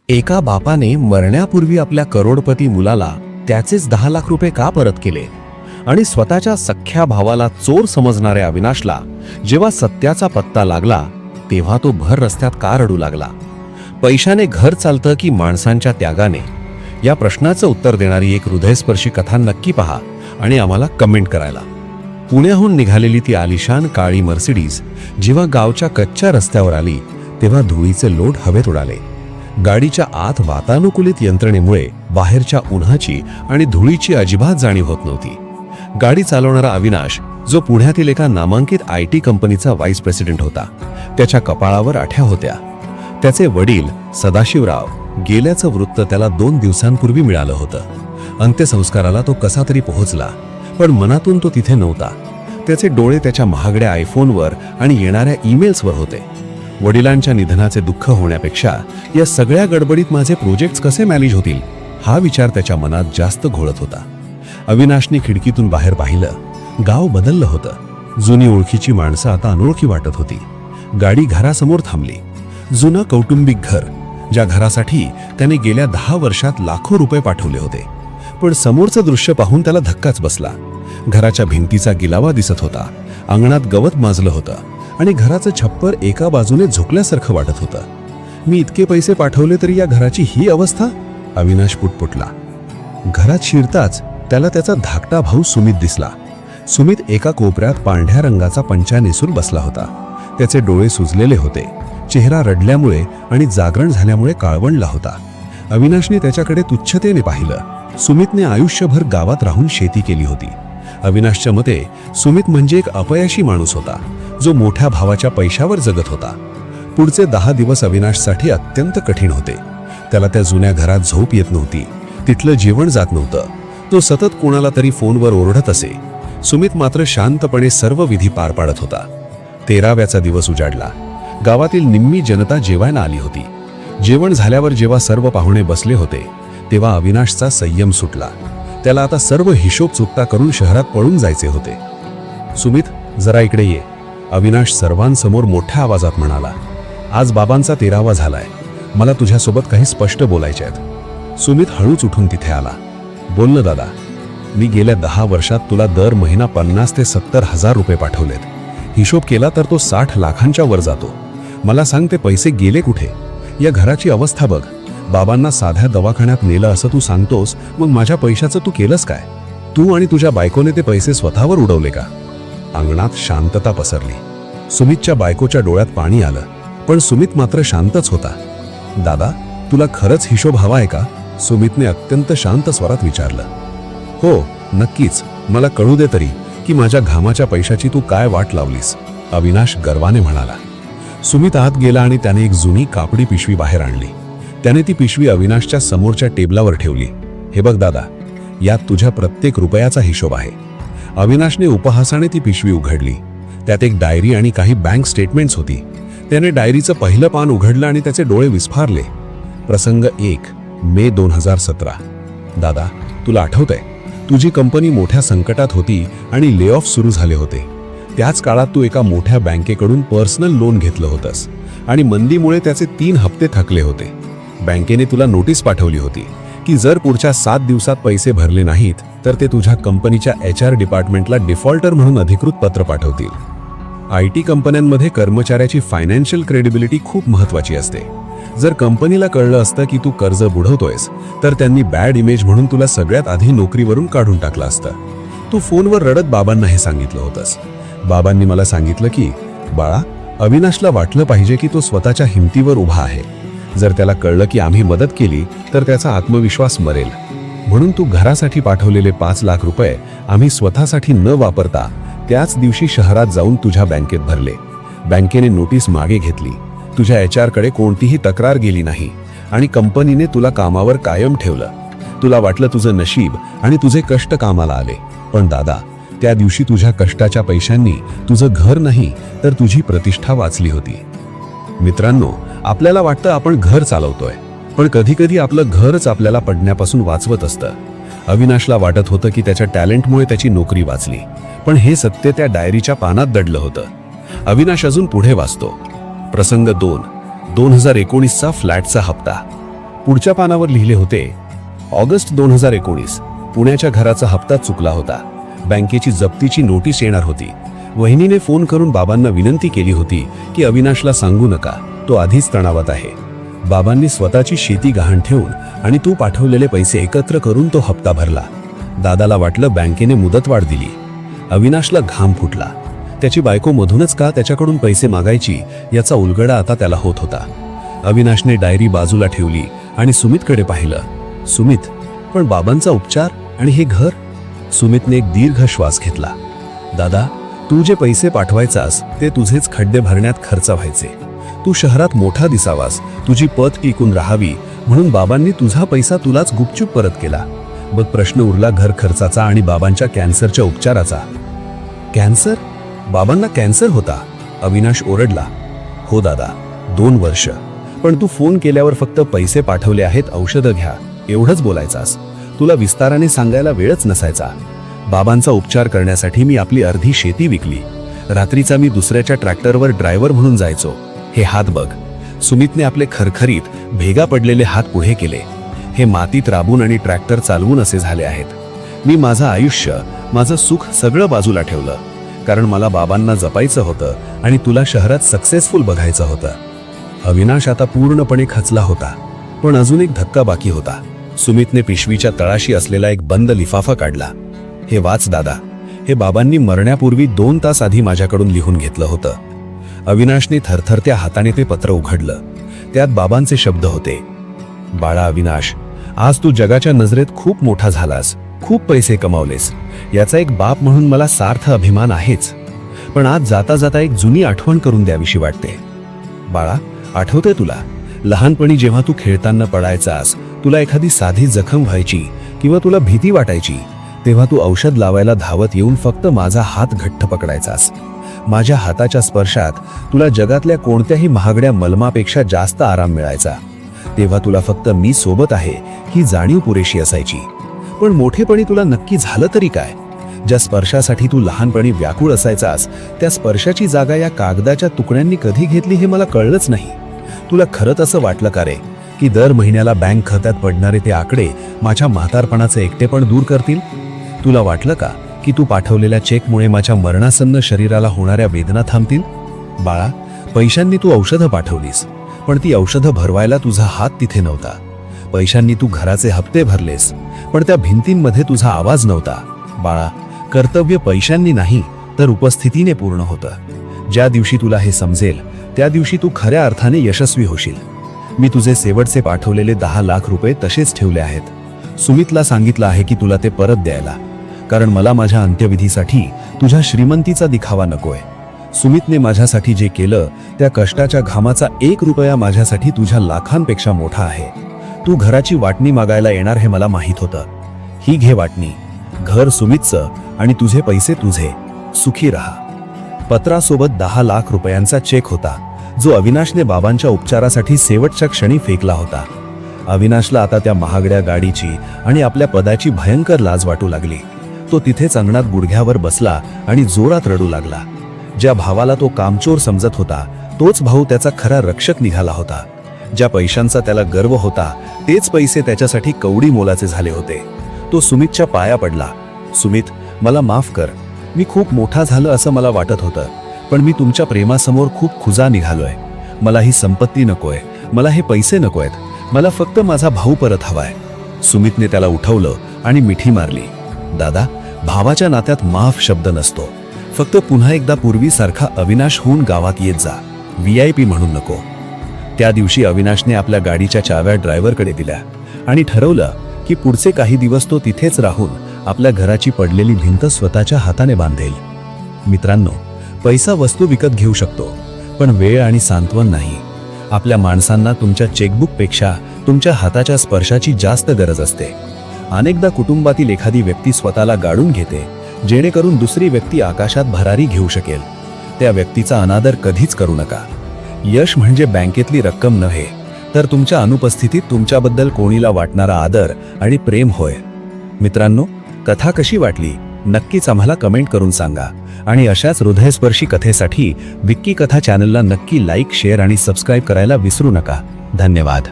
एका बापाने मरण्यापूर्वी आपल्या करोडपती मुलाला त्याचेच 10 लाख रुपये का परत केले आणि स्वतःच्या सख्ख्या भावाला चोर समजणाऱ्या अविनाशला जेव्हा सत्याचा पत्ता लागला तेव्हा तो भर रस्त्यात का रडू लागला? पैशाने घर चालतं की माणसांच्या त्यागाने? या प्रश्नाचं उत्तर देणारी एक हृदयस्पर्शी कथा नक्की पहा आणि आम्हाला कमेंट करायला. पुण्याहून निघालेली ती आलिशान काळी मर्सिडीज जेव्हा गावच्या कच्च्या रस्त्यावर आली तेव्हा धुळीचे लोट हवेत उडाले. गाडीच्या आत वातानुकूलित यंत्रणेमुळे बाहेरच्या उन्हाची आणि धुळीची अजिबात जाणीव होत नव्हती. गाडी चालवणारा अविनाश, जो पुण्यातील एका नामांकित IT कंपनीचा व्हाईस प्रेसिडेंट होता, त्याच्या कपाळावर आठ्या होत्या. त्याचे वडील सदाशिवराव गेल्याचं वृत्त त्याला 2 दिवसांपूर्वी मिळालं होतं. अंत्यसंस्काराला तो कसा तरी पोहोचला, पण मनातून तो तिथे नव्हता. त्याचे डोळे त्याच्या महागड्या आयफोनवर आणि येणाऱ्या ईमेल्सवर होते. वडिलांच्या निधनाचे दुःख होण्यापेक्षा या सगळ्या गडबडीत माझे प्रोजेक्ट्स कसे मॅनेज होतील हा विचार त्याच्या मनात जास्त घोळत होता. अविनाशने खिडकीतून बाहेर पाहिलं. गाव बदललं होतं. जुनी ओळखीची माणसं आता अनोळखी वाटत होती. गाडी घरासमोर थांबली. जुनं कौटुंबिक घर, ज्या घरासाठी त्याने गेल्या 10 वर्षात लाखो रुपये पाठवले होते. पण समोरचं दृश्य पाहून त्याला धक्काच बसला. घराच्या भिंतीचा गिलावा दिसत होता. अंगणात गवत माजलं होतं आणि घराचं छप्पर एका बाजूने झुकल्यासारखं वाटत होतं. मी इतके पैसे पाठवले तरी या घराची ही अवस्था? अविनाश पुटपुटला. घरात शिरताच त्याला त्याचा धाकटा भाऊ सुमित दिसला. सुमित एका कोपऱ्यात पांढऱ्या रंगाचा पंचा नेसून बसला होता. त्याचे डोळे सुजलेले होते. चेहरा रडल्यामुळे आणि जागरण झाल्यामुळे काळवंडला होता. अविनाशने त्याच्याकडे तुच्छतेने पाहिलं. सुमितने आयुष्यभर गावात राहून शेती केली होती. अविनाशच्या मते सुमित म्हणजे एक अपयशी माणूस होता, जो मोठ्या भावाच्या पैशावर जगत होता. पुढचे 10 दिवस अविनाशसाठी अत्यंत कठीण होते. त्याला त्या जुन्या घरात झोप येत नव्हती. तिथलं जेवण जात नव्हतं. तो सतत कोणाला तरी फोनवर ओरडत असे. सुमित मात्र शांतपणे सर्व विधी पार पाडत होता. 13व्याचा दिवस उजाडला. गावातील निम्मी जनता जेवायला आली होती. जेवण झाल्यावर जेव्हा सर्व पाहुणे बसले होते तेव्हा अविनाशचा संयम सुटला. त्याला आता सर्व हिशोब चुकता करून शहरात पळून जायचे होते. सुमित, जरा इकडे ये, अविनाश सर्वांसमोर मोठ्या आवाजात म्हणाला. आज बाबांचा 13वा झालाय. मला तुझ्यासोबत काही स्पष्ट बोलायचे आहेत. सुमित हळूच उठून तिथे आला. बोल ना दादा. मी गेल्या 10 वर्षात तुला दर महिना 50 ते 70 हजार रुपये पाठवलेत. हिशोब केला तर तो 60 लाखांच्या वर जातो. मला सांग, ते पैसे गेले कुठे? या घराची अवस्था बघ. बाबांना साध्या दवाखान्यात नेलं असं तू सांगतोस, मग माझ्या पैशाचं तू केलंस काय? तू आणि तुझ्या बायकोने ते पैसे स्वतःवर उडवले का? अंगणात शांतता पसरली. सुमितच्या बायकोच्या डोळ्यात पाणी आलं, पण सुमित मात्र शांतच होता. दादा, तुला खरंच हिशोब हवा आहे का? सुमितने अत्यंत शांत स्वरात विचारलं. हो, नक्कीच. मला कळू दे तरी की माझ्या घामाच्या पैशाची तू काय वाट लावलीस, अविनाश गर्वाने म्हणाला. सुमित आत गेला आणि त्याने एक जुनी कापडी पिशवी बाहेर आणली. त्याने ती पिशवी अविनाशच्या समोरच्या टेबलावर ठेवली. हे बघ दादा, यात तुझ्या प्रत्येक रुपयाचा हिशोब आहे. अविनाशने उपहासाने ती पिशवी उघडली. त्यात एक डायरी आणि काही बँक स्टेटमेंट्स होती. त्याने डायरीचं पहिलं पान उघडलं आणि त्याचे डोळे विस्फारले. प्रसंग 1, मे 2017. दादा, तुला आठवतंय, तुझी कंपनी मोठ्या संकटात होती आणि ले ऑफ सुरू झाले होते. त्याच काळात तू एका मोठ्या बँकेकडून पर्सनल लोन घेतलं होतंस आणि मंदीमुळे त्याचे 3 हप्ते थकले होते. बँकेने तुला नोटीस पाठवली होती की जर पुढच्या 7 दिवसात पैसे भरले नाहीत तर ते तुझ्या कंपनीच्या HR डिपार्टमेंटला डिफॉल्टर म्हणून अधिकृत पत्र पाठवतील. IT कंपन्यांमध्ये कर्मचाऱ्याची फायनान्शियल क्रेडिबिलिटी खूप महत्त्वाची असते. जर कंपनीला कळलं असतं की तू कर्ज बुडवतोयस तर त्यांनी बॅड इमेज म्हणून तुला सगळ्यात आधी नोकरीवरून काढून टाकलं असतं. तू फोनवर रडत बाबांना हे सांगितलं होतंस. बाबांनी मला सांगितलं की बाळा, अविनाशला वाटलं पाहिजे की तो स्वतःच्या हिमतीवर उभा आहे. जर त्याला कळलं की आम्ही मदत केली तर त्याचा आत्मविश्वास मरेल. म्हणून तू घरासाठी पाठवलेले 5 लाख रुपये आम्ही स्वतःसाठी न वापरता त्याच दिवशी शहरात जाऊन तुझ्या बँकेत भरले. बँकेने नोटीस मागे घेतली. तुझ्या HR कडे कोणतीही तक्रार गेली नाही आणि कंपनीने तुला कामावर कायम ठेवलं. तुला वाटलं तुझं नशीब आणि तुझे कष्ट कामाला आले. पण दादा, त्या दिवशी तुझ्या कष्टाच्या पैशांनी तुझं घर नाही तर तुझी प्रतिष्ठा वाचली होती. मित्रांनो, आपल्याला वाटतं आपण घर चालवतोय, पण कधीकधी आपलं घरच आपल्याला पडण्यापासून वाचवत असतं. अविनाशला वाटत होतं की त्याच्या टॅलेंटमुळे त्याची नोकरी वाचली, पण हे सत्य त्या डायरीच्या पानात दडलं होतं. अविनाश अजून पुढे वाचतो. प्रसंग 2, 2019चा फ्लॅटचा हप्ता. पुढच्या पानावर लिहिले होते, ऑगस्ट 2019, पुण्याच्या घराचा हप्ता चुकला होता. बँकेची जप्तीची नोटीस येणार होती. वहिनीने फोन करून बाबांना विनंती केली होती की अविनाशला सांगू नका, तो आधीच तणावात आहे. बाबांनी स्वतःची शेती गहाण ठेवून आणि तू पाठवलेले पैसे एकत्र करून तो हप्ता भरला. दादाला वाटलं बँकेने मुदतवाढ दिली. अविनाशला घाम फुटला. त्याची बायको मधूनच का त्याच्याकडून पैसे मागायची याचा उलगडा आता त्याला होत होता. अविनाशने डायरी बाजूला ठेवली आणि सुमितकडे पाहिलं. सुमित, पण बाबांचा उपचार आणि हे घर? सुमितने एक दीर्घ श्वास घेतला. दादा, तू जे पैसे पाठवायचास ते तुझेच खड्डे भरण्यात खर्च व्हायचे. तू शहरात मोठा दिसावास, तुझी पत टिकून राहावी म्हणून बाबांनी तुझा पैसा तुलाच गुपचूप परत केला. बघ, प्रश्न उरला घर खर्चाचा आणि बाबांच्या कॅन्सरच्या उपचाराचा. कॅन्सर? बाबांना कॅन्सर होता? अविनाश ओरडला. हो दादा, 2 वर्ष. पण तू फोन केल्यावर फक्त पैसे पाठवले आहेत, औषधं घ्या एवढंच बोलायचास. तुला विस्ताराने सांगायला वेळच नसायचा. बाबांचा उपचार करण्यासाठी मी आपली अर्धी शेती विकली. रात्रीचा मी दुसऱ्याच्या ट्रॅक्टरवर ड्रायव्हर म्हणून जायचो. हे हात बघ. सुमितने आपले खरखरीत भेगा पडलेले हात पुढे केले. हे मातीत राबून आणि ट्रॅक्टर चालवून असे झाले आहेत. मी माझं आयुष्य, माझं सुख सगळं बाजूला ठेवलं, कारण मला बाबांना जपायचं होतं आणि तुला शहरात सक्सेसफुल बघायचं होतं. अविनाश आता पूर्णपणे खचला होता. पण अजून एक धक्का बाकी होता. सुमितने पिशवीच्या तळाशी असलेला एक बंद लिफाफा काढला. हे वाच दादा, हे बाबांनी मरण्यापूर्वी 2 तास आधी माझ्याकडून लिहून घेतलं होतं. अविनाशने थरथरत्या हाताने ते पत्र उघडलं. त्यात बाबांचे शब्द होते. बाळा अविनाश, आज तू जगाच्या नजरेत खूप मोठा झालास, खूप पैसे कमावलेस. याचा एक बाप म्हणून मला सार्थ अभिमान आहेच. पण आज जाता जाता एक जुनी आठवण करून द्यावीशी वाटते. बाळा, आठवतंय तुला लहानपणी जेव्हा तू खेळताना पडायचास, तुला एखादी साधी जखम व्हायची किंवा तुला भीती वाटायची, तेव्हा तू औषध लावायला धावत येऊन फक्त माझा हात घट्ट पकडायचास. माझ्या हाताच्या स्पर्शात तुला जगातल्या कोणत्याही महागड्या मलमापेक्षा जास्त आराम मिळायचा. तेव्हा तुला फक्त मी सोबत आहे ही जाणीव पुरेशी असायची. पण मोठेपणी तुला नक्की झालं तरी काय? ज्या स्पर्शासाठी तू लहानपणी व्याकुळ असायचास, त्या स्पर्शाची जागा या कागदाच्या तुकड्यांनी कधी घेतली हे मला कळलंच नाही. तुला खरंच असं वाटलं का रे की दर महिन्याला बँक खात्यात पडणारे ते आकडे माझ्या म्हातारपणाचे एकटेपण दूर करतील? तुला वाटलं का की तू पाठवलेल्या चेकमुळे माझ्या मरणासन्न शरीराला होणाऱ्या वेदना थांबतील? बाळा, पैशांनी तू औषधं पाठवलीस, पण ती औषधं भरवायला तुझा हात तिथे नव्हता. पैशांनी तू घराचे हप्ते भरलेस, पण त्या भिंतींमध्ये तुझा आवाज नव्हता. बाळा, कर्तव्य पैशांनी नाही तर उपस्थितीने पूर्ण होतं. ज्या दिवशी तुला हे समजेल त्या दिवशी तू खऱ्या अर्थाने यशस्वी होशील. मी तुझे शेवटचे पाठवलेले 10 लाख रुपये तसेच ठेवले आहेत. सुमितला सांगितलं आहे की तुला ते परत द्यायला, कारण मला माझ्या अंत्यविधीसाठी तुझ्या श्रीमंतीचा दिखावा नकोय. सुमितने माझ्यासाठी जे केलं त्या कष्टाच्या घामाचा 1 रुपया माझ्यासाठी तुझ्या लाखांपेक्षा मोठा आहे. तू घराची वाटणी मागायला येणार हे मला माहीत होतं. ही घे वाटणी. घर सुमितचं आणि तुझे पैसे तुझे. सुखी राहा. पत्रासोबत 10 लाख रुपयांचा चेक होता, जो अविनाशने बाबांच्या उपचारासाठी शेवटच्या क्षणी फेकला होता. अविनाशला आता त्या महागड्या गाडीची आणि आपल्या पदाची भयंकर लाज वाटू लागली. तो तिथेच अंगणात गुडघ्यावर बसला आणि जोरात रडू लागला. ज्या भावाला तो कामचोर समजत होता, तोच भाऊ त्याचा खरा रक्षक निघाला होता. ज्या पैशांचा त्याला गर्व होता, तेच पैसे त्याच्यासाठी कवडी मोलाचे झाले होते. तो सुमितच्या पाया पडला. सुमित, मला माफ कर. मी खूप मोठा झालं असं मला वाटत होतं, पण मी तुमच्या प्रेमासमोर खूप खुजा निघालोय. मला ही संपत्ती नकोय, मला हे पैसे नकोयत. मला फक्त माझा भाऊ परत हवाय. सुमितने त्याला उठवलं आणि मिठी मारली. दादा, भावाच्या नात्यात माफ शब्द नसतो. फक्त पुन्हा एकदा पूर्वीसारखा अविनाश होऊन गावात येत जा. VIP म्हणून नको. त्या दिवशी अविनाशने आपल्या गाडीच्या चाव्या ड्रायव्हरकडे दिल्या आणि ठरवलं की पुढचे काही दिवस तो तिथेच राहून आपल्या घराची पडलेली भिंत स्वतःच्या हाताने बांधेल. मित्रांनो, पैसा वस्तू विकत घेऊ शकतो, पण वेळ आणि सांत्वन नाही. आपल्या माणसांना तुमच्या चेकबुकपेक्षा तुमच्या हाताच्या स्पर्शाची जास्त गरज असते. अनेकदा कुटुंबातील एखादी व्यक्ती स्वतःला गाडून घेते, जेणेकरून दुसरी व्यक्ती आकाशात भरारी घेऊ शकेल. त्या व्यक्तीचा अनादर कधीच करू नका. यश म्हणजे बँकेतली रक्कम नव्हे, तर तुमच्या अनुपस्थितीत तुमच्याबद्दल कोणीला वाटणारा आदर आणि प्रेम होय. मित्रांनो, कथा कशी वाटली नक्कीच आम्हाला कमेंट करून सांगा. आणि अशाच हृदयस्पर्शी कथेसाठी विक्की कथा चॅनलला नक्की लाईक, शेअर आणि सबस्क्राईब करायला विसरू नका. धन्यवाद.